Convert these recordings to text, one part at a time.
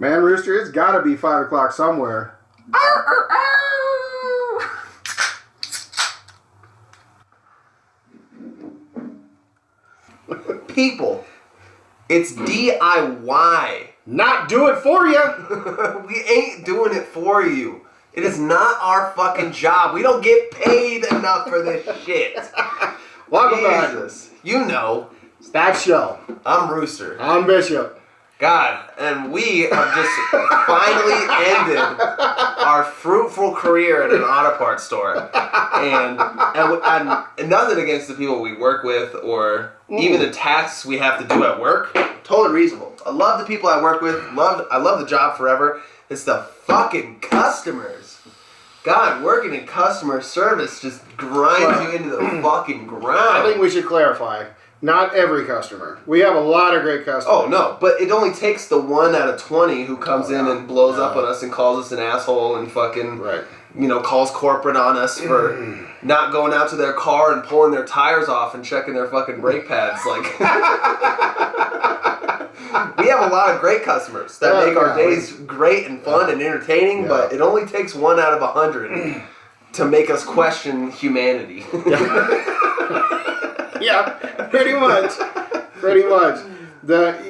Man, Rooster, it's got to be 5 o'clock somewhere. People, it's DIY. Not do it for you. We ain't doing it for you. It is not our fucking job. We don't get paid enough for this shit. Welcome back. Jesus. You know. It's that show. I'm Rooster. I'm Bishop. God, and we have just finally ended our fruitful career at an auto parts store. And nothing against the people we work with or even the tasks we have to do at work. Totally reasonable. I love the people I work with. I love the job forever. It's the fucking customers. God, working in customer service just grinds you into the fucking ground. I think we should clarify. Not every customer. We have a lot of great customers. Oh, no. But it only takes the 1 out of 20 who comes in and blows up on us and calls us an asshole and fucking, calls corporate on us for not going out to their car and pulling their tires off and checking their fucking brake pads. Like, we have a lot of great customers that make our days great and fun and entertaining, but it only takes 1 out of 100 to make us question humanity. Yeah, pretty much.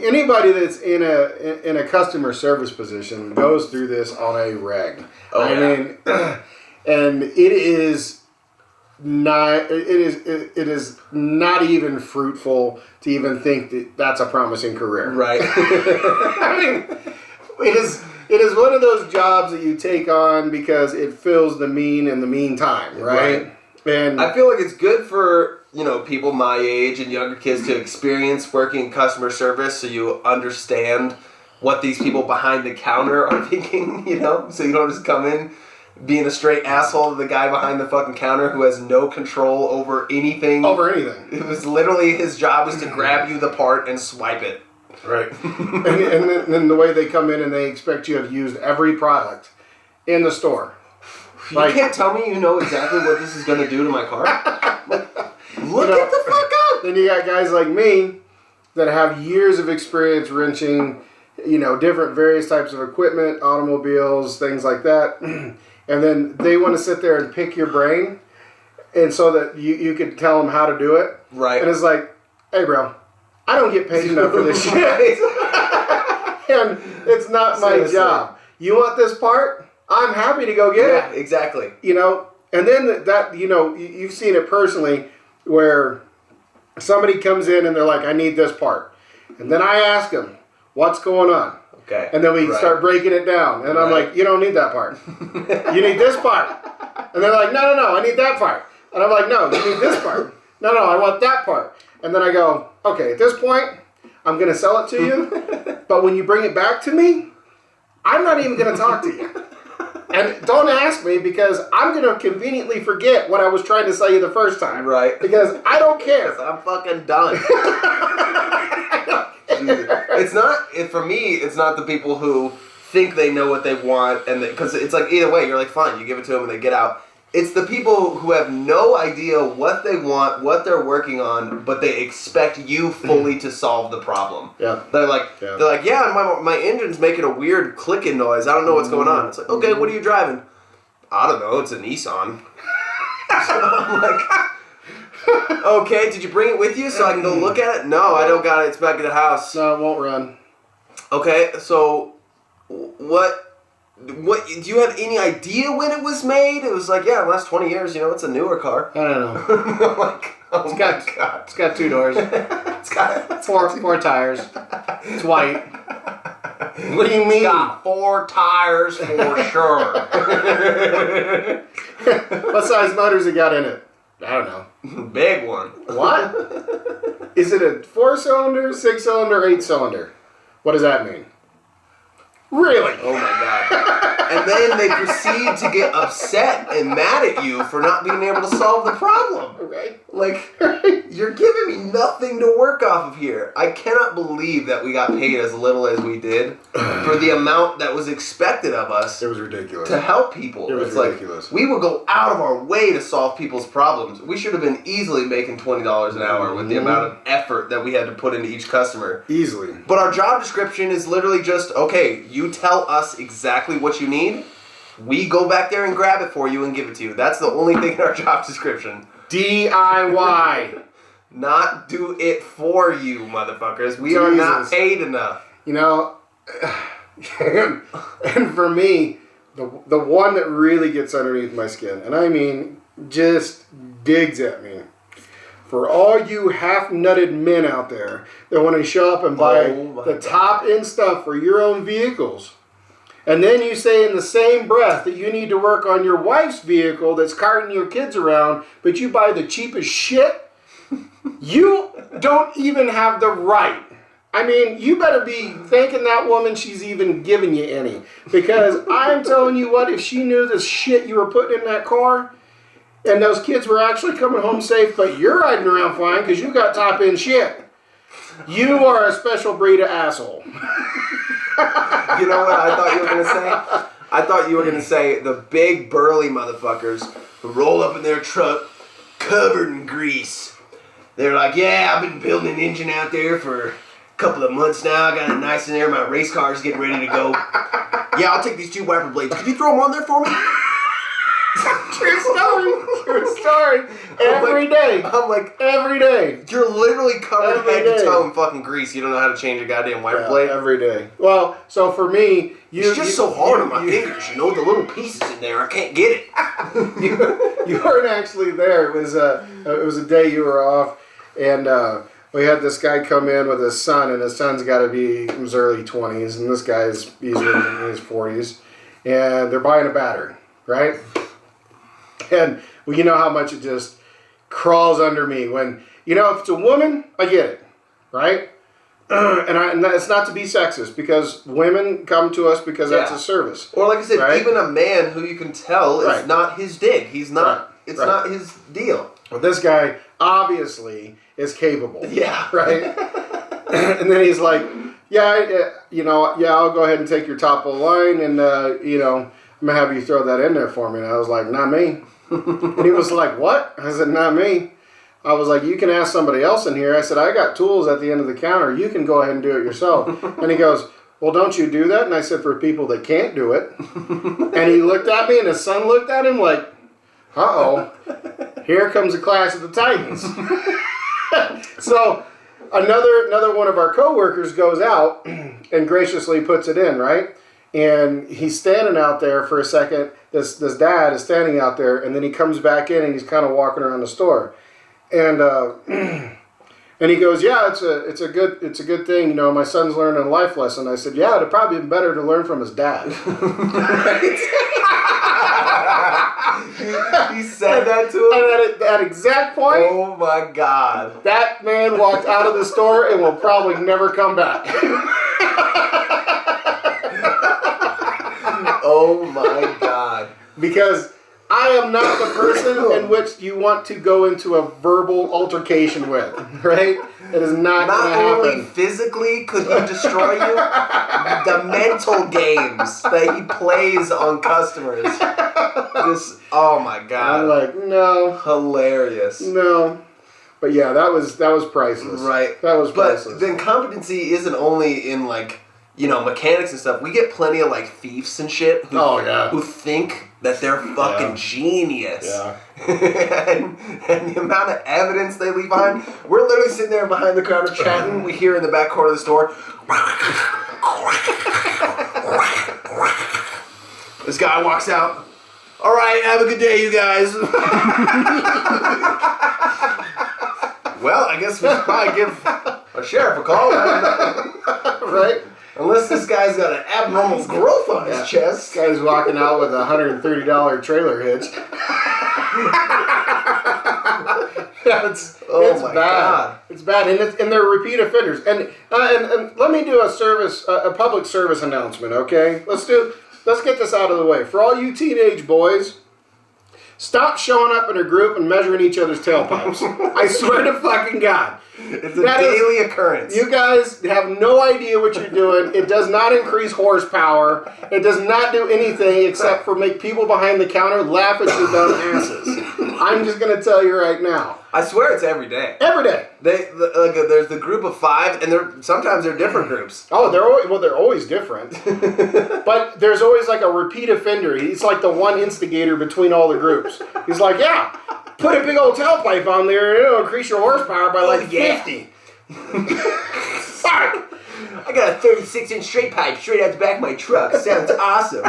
Anybody that's in a customer service position goes through this on a reg. I mean, and it is not even fruitful to even think that that's a promising career. Right. I mean, it is one of those jobs that you take on because it fills the mean in the meantime, right? And I feel like it's good for people my age and younger kids to experience working in customer service so you understand what these people behind the counter are thinking, so you don't just come in being a straight asshole to the guy behind the futhen counter who has no control over anything. It was literally his job was to grab you the part and swipe it. Right. and then the way they come in and they expect you to have used every product in the store. You can't tell me you know exactly what this is going to do to my car? Look at the fuck up! Then you got guys like me that have years of experience wrenching, different various types of equipment, automobiles, things like that. And then they want to sit there and pick your brain and so that you could tell them how to do it. Right. And it's like, hey, bro, I don't get paid enough for this shit. And it's not my job. You want this part? I'm happy to go get it. Exactly. And then you've seen it personally where somebody comes in and they're like, I need this part. And then I ask them, what's going on? Okay. And then we start breaking it down. And I'm like, you don't need that part. You need this part. And they're like, no, I need that part. And I'm like, no, you need this part. No, I want that part. And then I go, okay, at this point, I'm going to sell it to you. But when you bring it back to me, I'm not even going to talk to you. And don't ask me because I'm going to conveniently forget what I was trying to sell you the first time. Right. Because I don't care. I'm fucking done. For me, it's not the people who think they know what they want. Because it's like either way, you're like, fine, you give it to them and they get out. It's the people who have no idea what they want, what they're working on, but they expect you fully to solve the problem. Yeah. They're like, my engine's making a weird clicking noise. I don't know what's going on. It's like, okay, what are you driving? I don't know. It's a Nissan. So I'm like, okay, did you bring it with you so I can go look at it? No, I don't got it. It's back at the house. No, it won't run. Okay, so what? Do you have any idea when it was made? It was like, the last 20 years, it's a newer car. I don't know. I'm like, oh my God. It's got 2 doors. It's got four tires. It's white. What do you mean? It's got 4 tires for sure. What size motors it got in it? I don't know. Big one. What? Is it a 4-cylinder, 6-cylinder, 8-cylinder? What does that mean? Really? Oh my God. And then they proceed to get upset and mad at you for not being able to solve the problem. Right. Like, you're giving me nothing to work off of here. I cannot believe that we got paid as little as we did for the amount that was expected of us. It was ridiculous. To help people. It was ridiculous. Like, we would go out of our way to solve people's problems. We should have been easily making $20 an hour with the amount of effort that we had to put into each customer. Easily. But our job description is literally just, okay, You tell us exactly what you need. We go back there and grab it for you and give it to you. That's the only thing in our job description. DIY. Not do it for you, motherfuckers. We are not paid enough. You know, and for me, the one that really gets underneath my skin, and I mean just digs at me, for all you half-nutted men out there that want to show up and buy the top-end stuff for your own vehicles, and then you say in the same breath that you need to work on your wife's vehicle that's carting your kids around, but you buy the cheapest shit, you don't even have the right. I mean, you better be thanking that woman she's even giving you any. Because I'm telling you what, if she knew the shit you were putting in that car, and those kids were actually coming home safe, but you're riding around fine because you got top-end shit, you are a special breed of asshole. You know what I thought you were going to say? I thought you were going to say the big burly motherfuckers who roll up in their truck covered in grease. They're like, yeah, I've been building an engine out there for a couple of months now. I got it nice in there. My race car is getting ready to go. Yeah, I'll take these 2 wiper blades. Could you throw them on there for me? True story. True story. Every day. I'm like, every day. You're literally covered head to toe in fucking grease. You don't know how to change a goddamn wiper blade? Every day. Well, so for me, it's just so hard on my fingers. You know, the little pieces in there. I can't get it. You weren't actually there. It was a day you were off, and we had this guy come in with his son, and his son's got to be in his early 20s, and this guy's he's in his 40s, and they're buying a battery, right? And well, you know how much it just crawls under me when, you know, if it's a woman, I get it, right? And it's not to be sexist, because women come to us because that's a service. Or like I said, right? even a man who you can tell is not his dig. He's not. It's not his deal. Well, this guy obviously is capable. Yeah. Right? And then he's like, I'll go ahead and take your top of the line, and I'm going to have you throw that in there for me. And I was like, not me. And he was like, what? I said, not me. I was like, you can ask somebody else in here. I said, I got tools at the end of the counter. You can go ahead and do it yourself. And he goes, well, don't you do that? And I said, for people that can't do it. And he looked at me, and his son looked at him like, uh-oh, here comes a clash of the Titans. So another one of our coworkers goes out and graciously puts it in, right? And he's standing out there for a second. This dad is standing out there, and then he comes back in, and he's kind of walking around the store. And and he goes, yeah, it's a good thing. You know, my son's learning a life lesson. I said, yeah, it'd probably be better to learn from his dad. He said that to him? And at that exact point, oh my God, that man walked out of the store and will probably never come back. Oh my God. Because I am not the person in which you want to go into a verbal altercation with, right? It is not going to happen. Not only physically could he destroy you, the mental games that he plays on customers. Oh my God. I'm like, no. Hilarious. No. But yeah, that was priceless. Right. That was priceless. But then competency isn't only in mechanics and stuff. We get plenty of thieves and shit who think that they're fucking genius. Yeah. and the amount of evidence they leave behind. We're literally sitting there behind the counter chatting. We hear in the back corner of the store. This guy walks out. All right, have a good day, you guys. Well, I guess we should probably give a sheriff a call. Right? Unless this guy's got an abnormal growth on his chest. This guy's walking out with a $130 trailer hitch. It's my bad. God. It's bad, and they're repeat offenders. And let me do a public service announcement, okay? Let's get this out of the way. For all you teenage boys, stop showing up in a group and measuring each other's tailpipes. I swear to fucking God. It's a daily occurrence. You guys have no idea what you're doing. It does not increase horsepower. It does not do anything except for make people behind the counter laugh at your dumb asses. I'm just going to tell you right now. I swear it's every day. Every day. There's the group of 5, and sometimes they're different groups. Oh, they're always different. But there's always like a repeat offender. He's like the one instigator between all the groups. He's like, yeah, put a big old tailpipe on there, it'll increase your horsepower by like 50. Fuck! I got a 36-inch straight pipe straight out the back of my truck. Sounds awesome.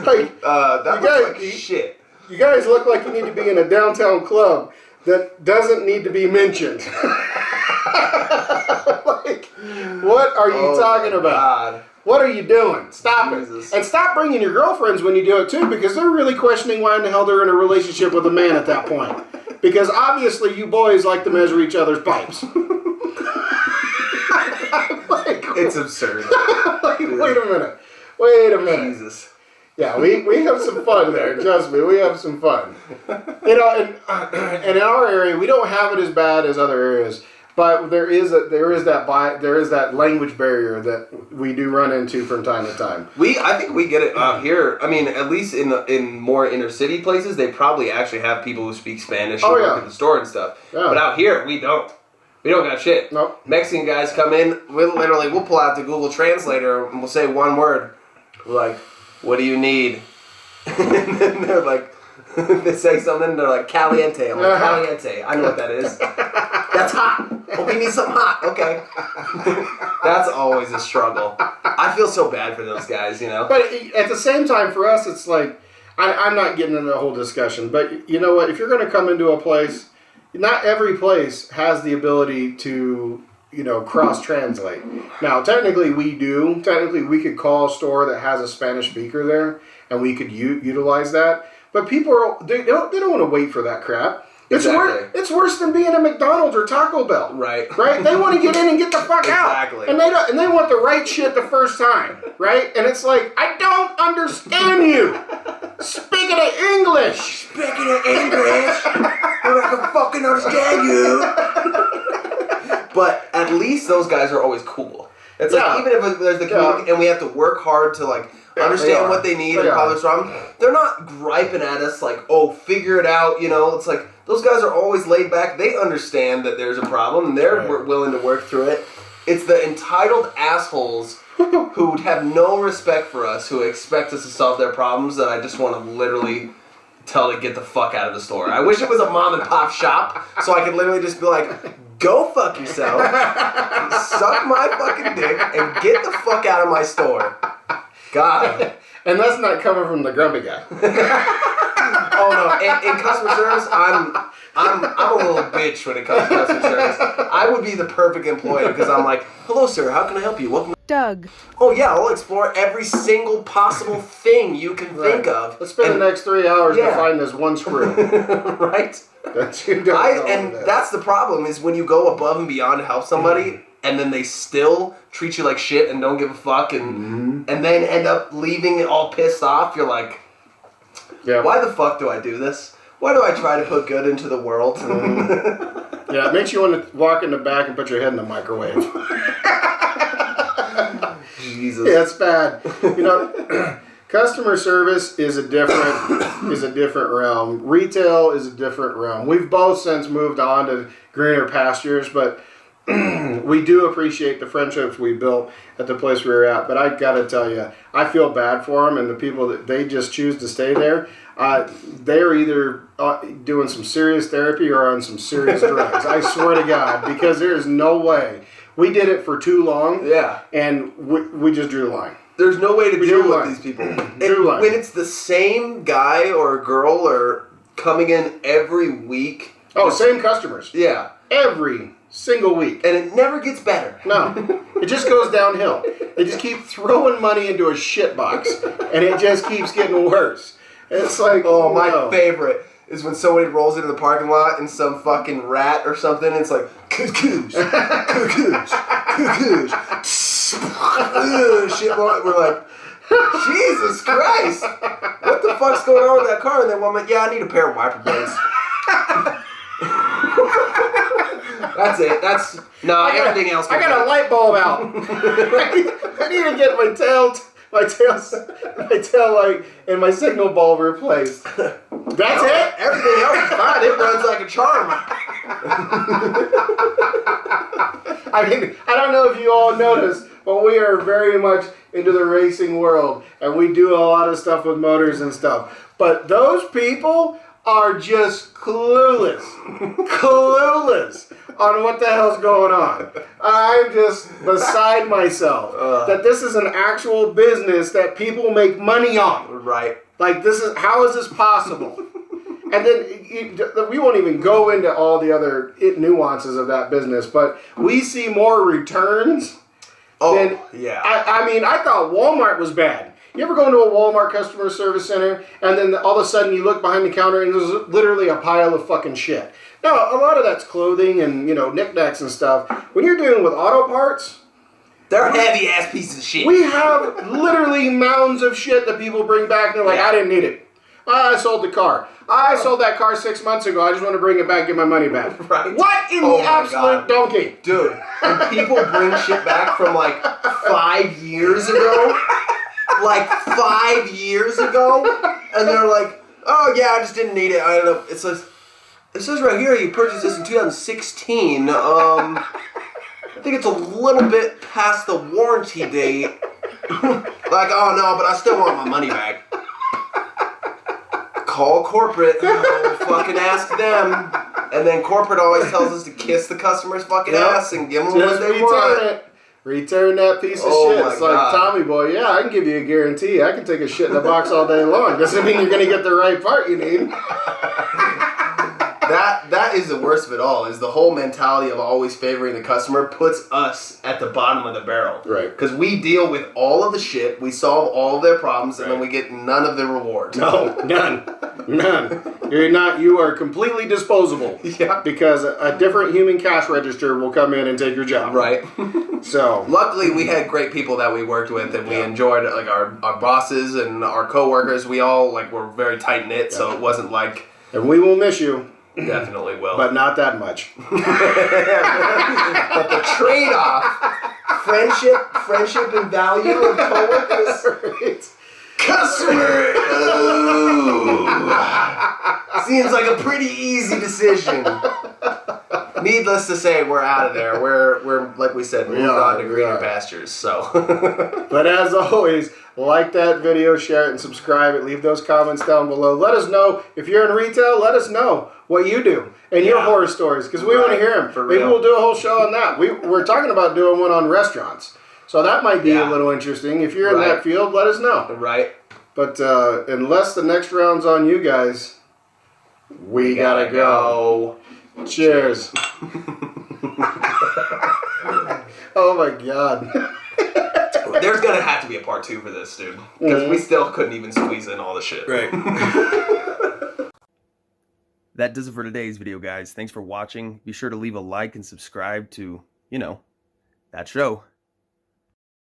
Like, that looks like shit. You guys look like you need to be in a downtown club that doesn't need to be mentioned. Like, what are you talking about? God. What are you doing? Stop Jesus. it. And stop bringing your girlfriends when you do it too, because they're really questioning why in the hell they're in a relationship with a man at that point. Because obviously you boys like to measure each other's pipes. Like, it's absurd. Like, wait a minute. Jesus. Yeah, we have some fun there. Trust me, we have some fun. You know, and in our area, we don't have it as bad as other areas, but there is that language barrier that we do run into from time to time. I think we get it out here. I mean, at least in more inner city places, they probably actually have people who speak Spanish who work at the store and stuff. Yeah. But out here, we don't. We don't got shit. Nope. Mexican guys come in, we'll pull out the Google Translator and we'll say one word. We're like, what do you need? And then they're like, they say something, they're like, caliente. I'm like, caliente. I know what that is. That's hot. Oh, we need something hot. Okay. That's always a struggle. I feel so bad for those guys, you know? But at the same time, for us, it's like, I'm not getting into the whole discussion, but you know what? If you're going to come into a place, not every place has the ability to, you know, cross-translate. Now, technically we do. Technically we could call a store that has a Spanish speaker there, and we could utilize that. But people, they don't want to wait for that crap. Exactly. It's worse than being at McDonald's or Taco Bell. Right. Right? They want to get in and get the fuck out. Exactly. And they want the right shit the first time. Right? And it's like, I don't understand you. Speaking of English. Speaking of English. I can fucking understand you. But at least those guys are always cool. It's like, even if there's the community and we have to work hard to like understand what they need and how they're strong, they're not griping at us like, oh, figure it out, you know. It's like, those guys are always laid back. They understand that there's a problem and they're willing to work through it. It's the entitled assholes who have no respect for us, who expect us to solve their problems, that I just want to literally tell to get the fuck out of the store. I wish it was a mom and pop shop so I could literally just be like, go fuck yourself, suck my fucking dick, and get the fuck out of my store. God. And that's not coming from the grumpy guy. Oh no! In customer service, I'm a little bitch when it comes to customer service. I would be the perfect employee because I'm like, hello sir, how can I help you? Welcome. Doug. Oh yeah, I'll explore every single possible thing you can think of. Let's spend the next 3 hours to find this one screw. Right? That's that's the problem is when you go above and beyond to help somebody. And then they still treat you like shit and don't give a fuck and then end up leaving all pissed off. You're like, why the fuck do I do this? Why do I try to put good into the world? Yeah, it makes you want to walk in the back and put your head in the microwave. Jesus. Yeah, it's bad. You know, customer service is a different realm. Retail is a different realm. We've both since moved on to greener pastures, but we do appreciate the friendships we built at the place we were at. But I got to tell you, I feel bad for them and the people that they just choose to stay there. They're either doing some serious therapy or on some serious drugs. I swear to God, because there is no way. We did it for too long. Yeah. And we just drew the line. There's no way to deal with these people. When it's the same guy or girl or coming in every week. Oh, same customers. Yeah. Every single week. And it never gets better. No. It just goes downhill. They just keep throwing money into a shit box. And it just keeps getting worse. It's like, oh, my favorite is when somebody rolls into the parking lot and some fucking rat or something, and it's like, cuckoos, cuckoos, cuckoos. Shit, we're like, Jesus Christ, what the fuck's going on with that car? And then one minute, I need a pair of wiper blades. That's it. Everything else. I got a light bulb out. I need to get my my tail light and my signal bulb replaced. That's it? Everything else is fine. It runs like a charm. I mean, I don't know if you all noticed, but we are very much into the racing world, and we do a lot of stuff with motors and stuff. But those people are just clueless on what the hell's going on. I'm just beside myself that this is an actual business that people make money on. Right. Like, how is this possible? And then we won't even go into all the other nuances of that business, but we see more returns. Yeah. I mean, I thought Walmart was bad. You ever go into a Walmart customer service center and then all of a sudden you look behind the counter and there's literally a pile of fucking shit? Now, a lot of that's clothing and, knickknacks and stuff. When you're dealing with auto parts, they're heavy ass pieces of shit. we have literally mounds of shit that people bring back and they're like, I didn't need it. I sold the car. I sold that car 6 months ago. I just want to bring it back, get my money back. Right. What in the absolute donkey? Dude, and people bring shit back from like 5 years ago. Like 5 years ago. And they're like, oh yeah, I just didn't need it. I don't know. It says right here you purchased this in 2016. I think it's a little bit past the warranty date. Like, oh no, but I still want my money back. Call corporate. Fucking ask them. And then corporate always tells us to kiss the customer's fucking ass and give them what they want. Return that piece of shit. It's like, Tommy boy, yeah, I can give you a guarantee. I can take a shit in the box all day long. Doesn't mean you're going to get the right part you need. That is the worst of it all, is the whole mentality of always favoring the customer puts us at the bottom of the barrel. Right. Because we deal with all of the shit, we solve all of their problems, and then we get none of the reward. No, none. You are completely disposable. Yeah. Because a different human cash register will come in and take your job. Right. So. Luckily, we had great people that we worked with, and we enjoyed like our bosses and our coworkers. We all were very tight-knit, so it wasn't like... And we will miss you. Definitely will. But not that much. But the trade-off, friendship and value of coworkers. Right. Customer. Seems like a pretty easy decision. Needless to say, we're out of there. We're like we said, moved on to greener pastures. So. But as always, like that video, share it, and subscribe it. Leave those comments down below. Let us know if you're in retail. Let us know what you do and your horror stories, because we want to hear them. Maybe we'll do a whole show on that. We're talking about doing one on restaurants, so that might be a little interesting. If you're in that field, let us know. Right. But unless the next round's on you guys, we gotta go. Cheers. Oh my God. There's gonna have to be a part 2 for this, dude, because we still couldn't even squeeze in all the shit. Right. That does it for today's video, guys. Thanks for watching. Be sure to leave a like and subscribe to, that show.